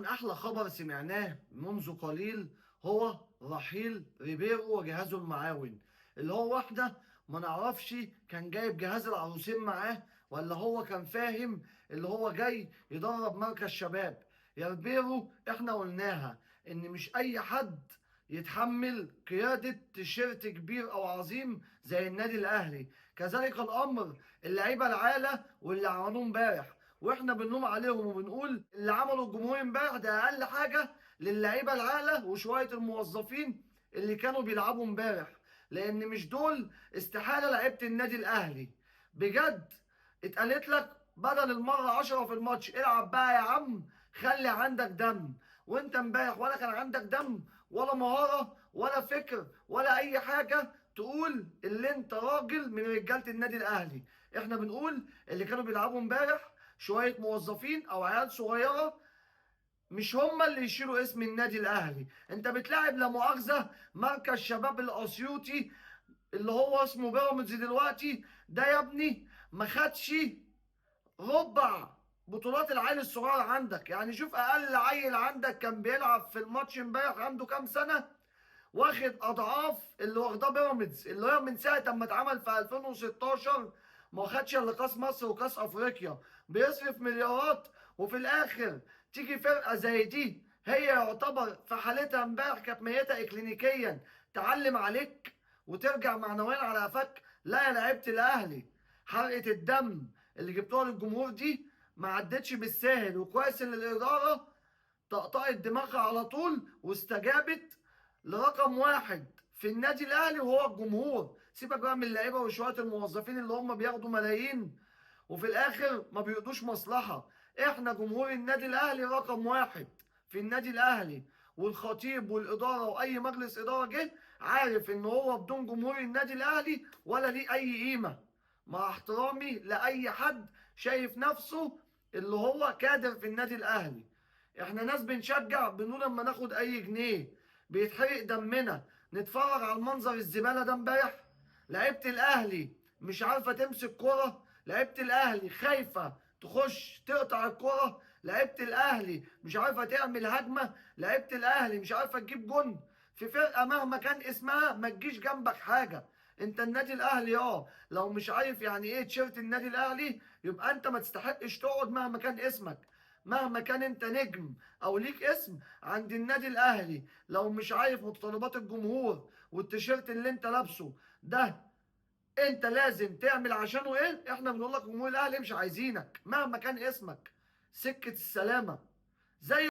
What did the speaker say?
طبعا احلى خبر سمعناه منذ قليل هو رحيل ريبيرو وجهازه المعاون، اللي هو واحده ما نعرفش كان جايب جهاز العروسين معاه ولا هو كان فاهم اللي هو جاي يدرب مركز شباب. يا ريبيرو احنا قلناها ان مش اي حد يتحمل قيادة تيشيرت كبير او عظيم زي النادي الاهلي. كذلك الامر اللعيبه العاله واللي عملوه امبارح، واحنا بنلوم عليهم وبنقول اللي عملوا الجمهور امبارح ده اقل حاجه للعيبه العاقله وشويه الموظفين اللي كانوا بيلعبوا امبارح، لان مش دول استحاله لعيبه النادي الاهلي. بجد اتقالت لك بدل المره 10 في الماتش العب بقى يا عم، خلي عندك دم. وانت امبارح ولا كان عندك دم ولا مهاره ولا فكر ولا اي حاجه تقول اللي انت راجل من رجاله النادي الاهلي. احنا بنقول اللي كانوا بيلعبوا امبارح شويه موظفين او عيال صغيره، مش هما اللي يشيلوا اسم النادي الاهلي. انت بتلاعب لا مؤاخذه مركز شباب الاسيوطي اللي هو اسمه بيراميدز دلوقتي، ده يا ابني ما خدش ربع بطولات العيل الصغير عندك. يعني شوف اقل عيل عندك كان بيلعب في الماتش امبارح عنده كام سنه، واخد اضعاف اللي واخداه بيراميدز، اللي هو من ساعه اما اتعمل في 2016 ما خدش الا كاس مصر وكاس افريقيا. بيصرف مليارات وفي الاخر تيجي فرقه زي دي هي يعتبر في حالتها امبارح كانت ميته اكلينيكيا تعلم عليك وترجع معنويا على قفاك. لا يا لعيبه الاهلي، حرقه الدم اللي جبتوها للجمهور دي ما عدتش بالساهل، وكويس ان الاداره طقطقت دماغها على طول واستجابت لرقم واحد في النادي الاهلي وهو الجمهور. سيبك بقى من اللعيبه وشويه الموظفين اللي هم بياخدوا ملايين وفي الاخر ما بيقضوش مصلحه. احنا جمهور النادي الاهلي رقم واحد في النادي الاهلي، والخطيب والاداره واي مجلس اداره جه عارف ان هو بدون جمهور النادي الاهلي ولا ليه اي قيمه. مع احترامي لاي حد شايف نفسه اللي هو كادر في النادي الاهلي، احنا ناس بنشجع بنقول لما ناخد اي جنيه بيتحرق دمنا نتفرج على المنظر الزباله ده امبارح. لعيبه الاهلي مش عارفه تمسك كوره، لعيبه الاهلي خايفه تخش تقطع الكوره، لعيبه الاهلي مش عارفه تعمل هجمه، لعيبه الاهلي مش عارفه تجيب جون في فرقه مهما كان اسمها ما تجيش جنبك حاجه. انت النادي الاهلي لو مش عارف يعني ايه تيشيرت النادي الاهلي يبقى انت ما تستحقش تقعد مهما كان اسمك، مهما كان انت نجم او ليك اسم عند النادي الاهلي. لو مش عارف متطلبات الجمهور والتيشيرت اللي انت لابسه ده انت لازم تعمل عشانه ايه، احنا بنقول لك جمهور الاهلي مش عايزينك مهما كان اسمك. سكة السلامة زي